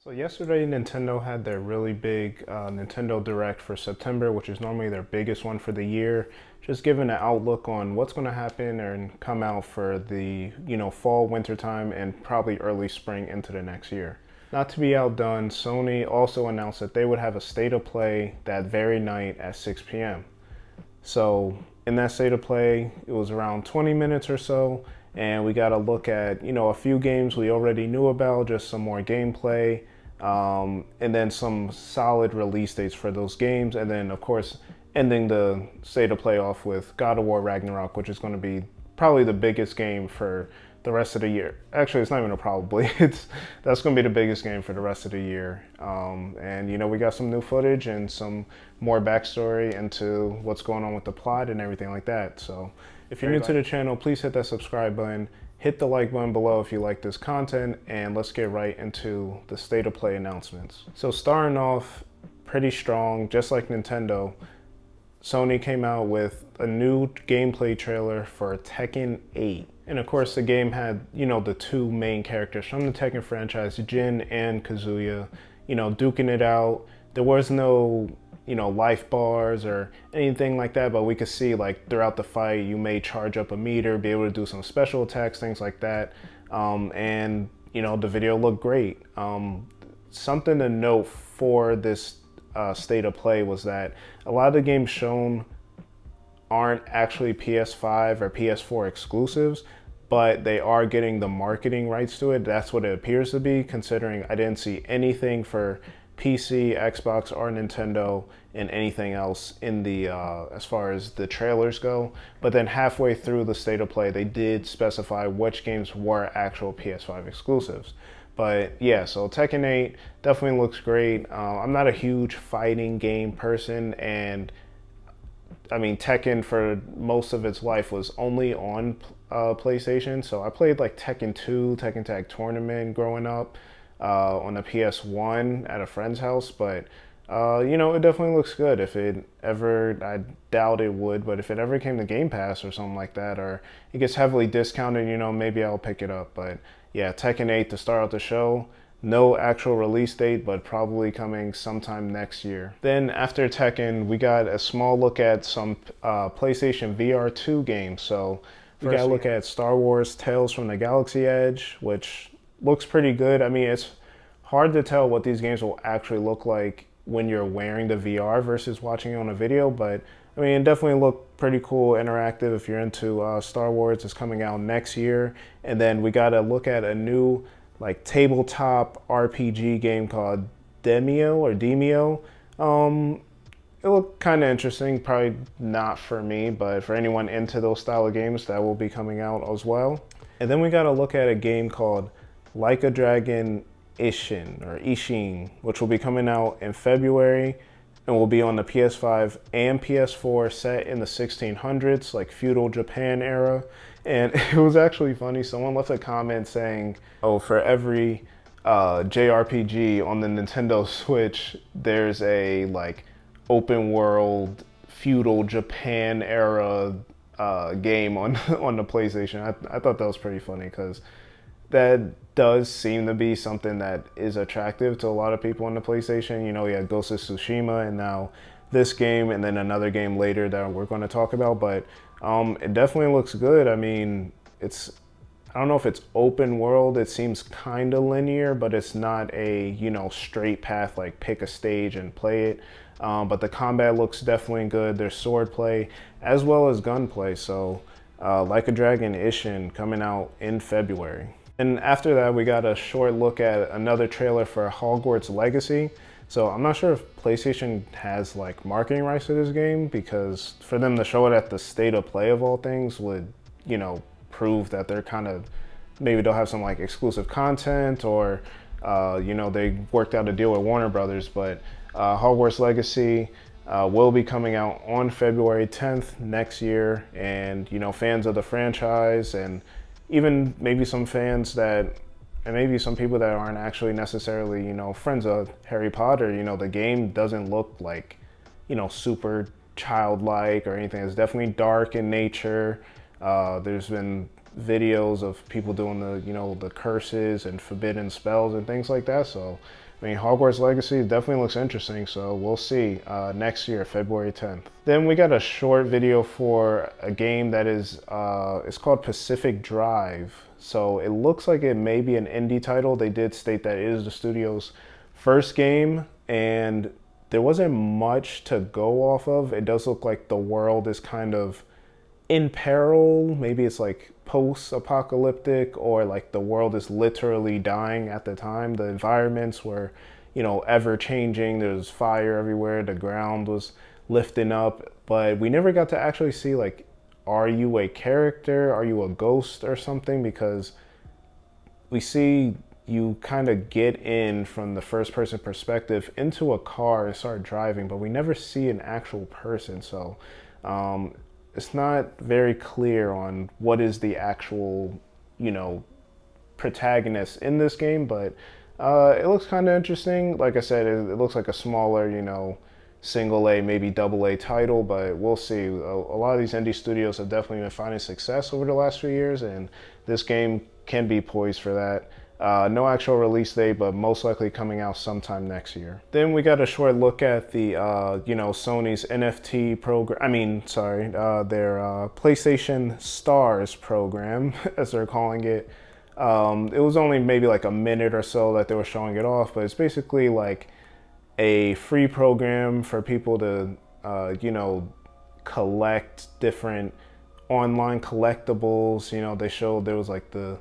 So yesterday, Nintendo had their really big Nintendo Direct for September, which is normally their biggest one for the year. Just giving an outlook on what's going to happen and come out for the fall, winter time, and probably early spring into the next year. Not to be outdone, Sony also announced that they would have a state of play that very night at 6 p.m. So in that state of play, it was around 20 minutes or so, and we got to look at a few games we already knew about, just some more gameplay, and then some solid release dates for those games, and then of course ending the state of play off with God of War Ragnarok, which is going to be probably the biggest game for the rest of the year. Actually, it's not even a probably. That's going to be the biggest game for the rest of the year. And we got some new footage and some more backstory into what's going on with the plot and everything like that. So, if you're new to the channel, please hit that subscribe button. Hit the like button below if you like this content, and let's get right into the state of play announcements. So starting off pretty strong, just like Nintendo, Sony came out with a new gameplay trailer for Tekken 8. And of course the game had, the two main characters from the Tekken franchise, Jin and Kazuya, duking it out. There was no, life bars or anything like that, but we could see like throughout the fight, you may charge up a meter, be able to do some special attacks, things like that. And the video looked great. Something to note for this state of play was that a lot of the games shown aren't actually PS5 or PS4 exclusives, but they are getting the marketing rights to it. That's what it appears to be, considering I didn't see anything for PC, Xbox, or Nintendo and anything else in the as far as the trailers go. But then halfway through the state of play, they did specify which games were actual PS5 exclusives. But yeah, so Tekken 8 definitely looks great. I'm not a huge fighting game person, and I mean, Tekken for most of its life was only on PlayStation. So I played like Tekken 2, Tekken Tag Tournament growing up on the PS1 at a friend's house. But, it definitely looks good. If it ever, I doubt it would, but if it ever came to Game Pass or something like that, or it gets heavily discounted, maybe I'll pick it up. But yeah, Tekken 8 to start out the show. No actual release date, but probably coming sometime next year. Then after Tekken, we got a small look at some PlayStation VR2 games. So we got to look at Star Wars Tales from the Galaxy Edge, which looks pretty good. I mean, it's hard to tell what these games will actually look like when you're wearing the VR versus watching it on a video, but I mean, it definitely looked pretty cool, interactive if you're into Star Wars. It's coming out next year. And then we got to look at a new like tabletop RPG game called Demio. It looked kind of interesting. Probably not for me, but for anyone into those style of games, that will be coming out as well. And then we got to look at a game called Like a Dragon Ishin, which will be coming out in February and will be on the PS5 and PS4, set in the 1600s, like feudal Japan era. And it was actually funny. Someone left a comment saying, oh, for every JRPG on the Nintendo Switch, there's a like open world feudal Japan era game on on the PlayStation. I thought that was pretty funny, because that does seem to be something that is attractive to a lot of people on the PlayStation. We had Ghost of Tsushima, and now this game, and then another game later that we're going to talk about. But it definitely looks good. I mean, I don't know if it's open world. It seems kind of linear, but it's not a straight path like pick a stage and play it. But the combat looks definitely good. There's sword play as well as gunplay. So Like a Dragon Ishin coming out in February. And after that, we got a short look at another trailer for Hogwarts Legacy. So I'm not sure if PlayStation has like marketing rights to this game, because for them to show it at the state of play of all things would, prove that they're kind of, maybe they'll have some like exclusive content, or, they worked out a deal with Warner Brothers. But Hogwarts Legacy will be coming out on February 10th next year. And, fans of the franchise, and even maybe some fans and maybe some people that aren't actually necessarily, friends of Harry Potter, the game doesn't look like, super childlike or anything. It's definitely dark in nature. There's been videos of people doing the curses and forbidden spells and things like that. So I mean, Hogwarts Legacy definitely looks interesting, so we'll see next year, February 10th. Then we got a short video for a game that is, it's called Pacific Drive. So it looks like it may be an indie title. They did state that it is the studio's first game, and there wasn't much to go off of. It does look like the world is kind of in peril. Maybe it's like post-apocalyptic, or like the world is literally dying at the time. The environments were, you know, ever changing. There's fire everywhere. The ground was lifting up, but we never got to actually see, like, are you a character? Are you a ghost or something? Because we see you kind of get in from the first person perspective into a car and start driving, but we never see an actual person. So it's not very clear on what is the actual, you know, protagonist in this game, but it looks kind of interesting. Like I said, it looks like a smaller, you know, single A, maybe double A title, but we'll see. A lot of these indie studios have definitely been finding success over the last few years, and this game can be poised for that. No actual release date, but most likely coming out sometime next year. Then we got a short look at the, you know, Sony's NFT program. Their PlayStation Stars program, as they're calling it. It was only maybe like a minute or so that they were showing it off, but it's basically like a free program for people to, you know, collect different online collectibles. You know, they showed there was like the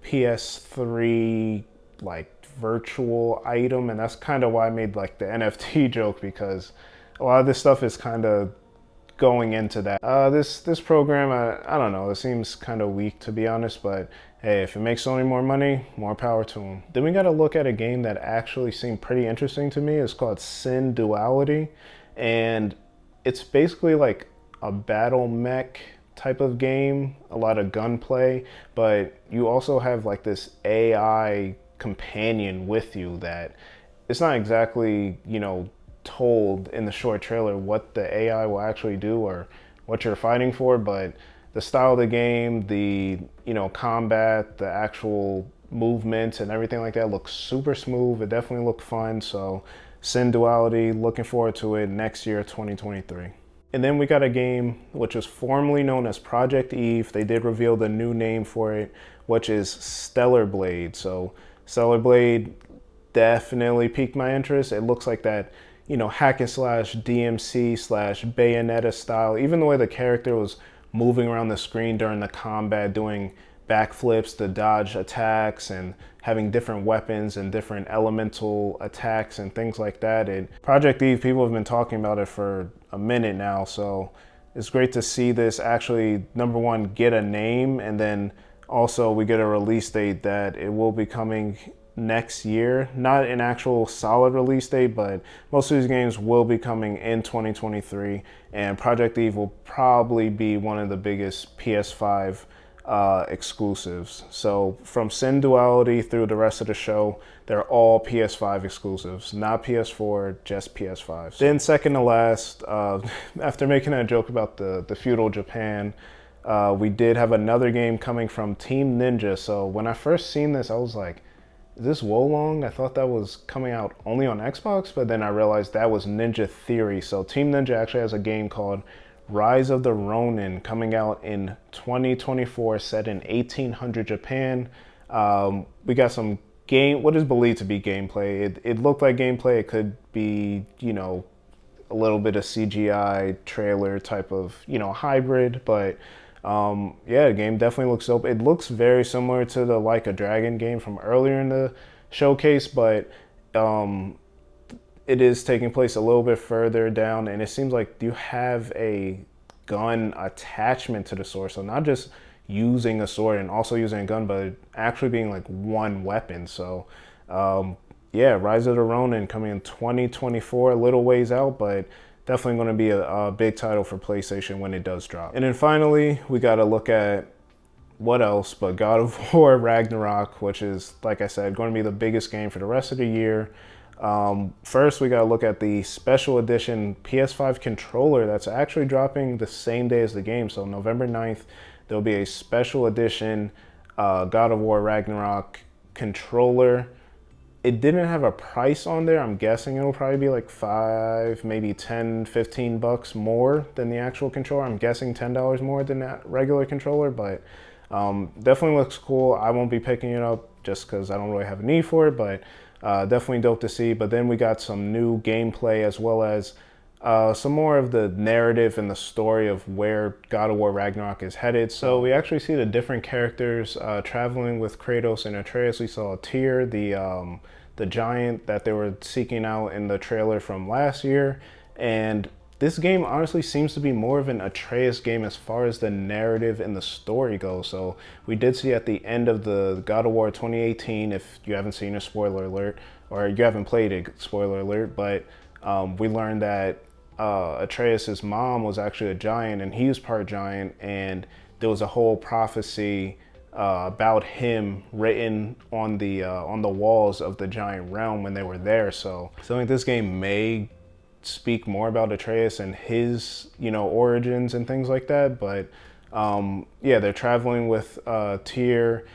PS3 like virtual item, and that's kind of why I made like the NFT joke, because a lot of this stuff is kind of going into that. This program, I don't know, it seems kind of weak, to be honest, but hey, if it makes Sony more money, more power to them. Then we got to look at a game that actually seemed pretty interesting to me. It's called Sin Duality, and it's basically like a battle mech type of game, a lot of gunplay, but you also have like this AI companion with you that it's not exactly, you know, told in the short trailer what the AI will actually do or what you're fighting for, but the style of the game, the, you know, combat, the actual movements and everything like that looks super smooth. It definitely looked fun. So Sin Duality, looking forward to it next year, 2023. And then we got a game which was formerly known as Project Eve. They did reveal the new name for it, which is Stellar Blade. So Stellar Blade definitely piqued my interest. It looks like that, you know, hack and slash DMC slash Bayonetta style. Even the way the character was moving around the screen during the combat, doing backflips to dodge attacks and having different weapons and different elemental attacks and things like that. And Project Eve, people have been talking about it for a minute now, so it's great to see this actually, number one, get a name, and then also we get a release date that it will be coming next year. Not an actual solid release date, but most of these games will be coming in 2023, and Project Eve will probably be one of the biggest PS5 exclusives. So from Sin Duality through the rest of the show, they're all PS5 exclusives, not PS4, just PS5. Then second to last, after making a joke about the feudal Japan, we did have another game coming from Team Ninja. So when I first seen this, I was like, is this Wolong? I thought that was coming out only on Xbox, but then I realized that was Ninja Theory. So Team Ninja actually has a game called Rise of the Ronin coming out in 2024, set in 1800 Japan. We got some what is believed to be gameplay. It looked like gameplay. It could be, you know, a little bit of CGI trailer type of, you know, hybrid, but yeah, the game definitely looks dope. It looks very similar to the Like a Dragon game from earlier in the showcase, but it is taking place a little bit further down, and it seems like you have a gun attachment to the sword. So not just using a sword and also using a gun, but actually being like one weapon. So yeah, Rise of the Ronin coming in 2024, a little ways out, but definitely going to be a big title for PlayStation when it does drop. And then finally, we got to look at what else but God of War Ragnarok, which is, like I said, going to be the biggest game for the rest of the year. First, we got to look at the special edition PS5 controller that's actually dropping the same day as the game. So November 9th, there'll be a special edition God of War Ragnarok controller. it didn't have a price on there. I'm guessing it'll probably be like 5, maybe 10, 15 bucks more than the actual controller. I'm guessing $10 more than that regular controller, but definitely looks cool. I won't be picking it up just because I don't really have a need for it, but definitely dope to see. But then we got some new gameplay as well as some more of the narrative and the story of where God of War Ragnarok is headed. So we actually see the different characters traveling with Kratos and Atreus. We saw Tyr, the giant that they were seeking out in the trailer from last year. And this game honestly seems to be more of an Atreus game as far as the narrative and the story goes. So we did see at the end of the God of War 2018, if you haven't seen a spoiler alert, or you haven't played it, spoiler alert, but we learned that Atreus's mom was actually a giant and he was part giant, and there was a whole prophecy about him written on the walls of the giant realm when they were there. So I think this game may speak more about Atreus and his, origins and things like that. But yeah, they're traveling with Tyr.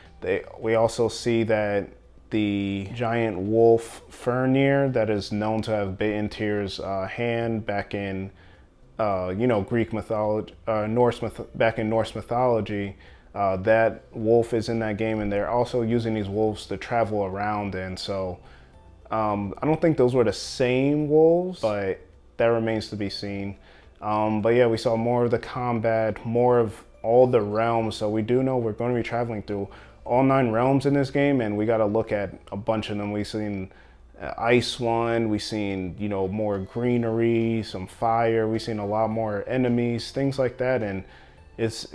We also see that the giant wolf Fenrir that is known to have bitten Tyr's hand back in, Greek mythology, back in Norse mythology. That wolf is in that game, and they're also using these wolves to travel around. And so I don't think those were the same wolves, but that remains to be seen. But yeah, we saw more of the combat, more of all the realms. So we do know we're going to be traveling through all 9 realms in this game, and we got to look at a bunch of them. We've seen ice one, we've seen, more greenery, some fire, we've seen a lot more enemies, things like that. And it's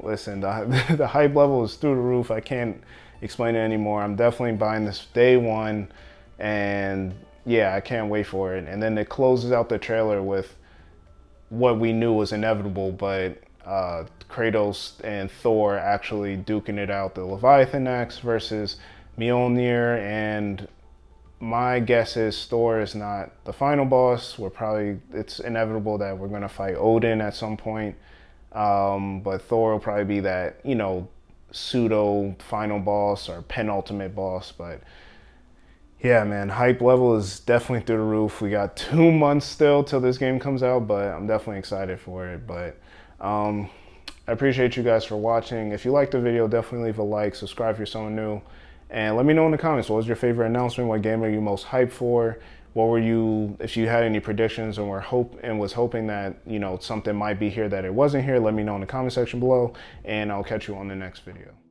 listen, the hype level is through the roof. I can't explain it anymore. I'm definitely buying this day one, and yeah, I can't wait for it. And then it closes out the trailer with what we knew was inevitable, but Kratos and Thor actually duking it out, the Leviathan axe versus Mjolnir. And my guess is Thor is not the final boss. It's inevitable that we're gonna fight Odin at some point. But Thor will probably be that, pseudo final boss or penultimate boss. But yeah, man, hype level is definitely through the roof. We got 2 months still till this game comes out, but I'm definitely excited for it. But I appreciate you guys for watching. If you liked the video, definitely leave a like, subscribe if you're someone new, and let me know in the comments, what was your favorite announcement? What game are you most hyped for? What were you, if you had any predictions and was hoping that, something might be here that it wasn't here, let me know in the comment section below, and I'll catch you on the next video.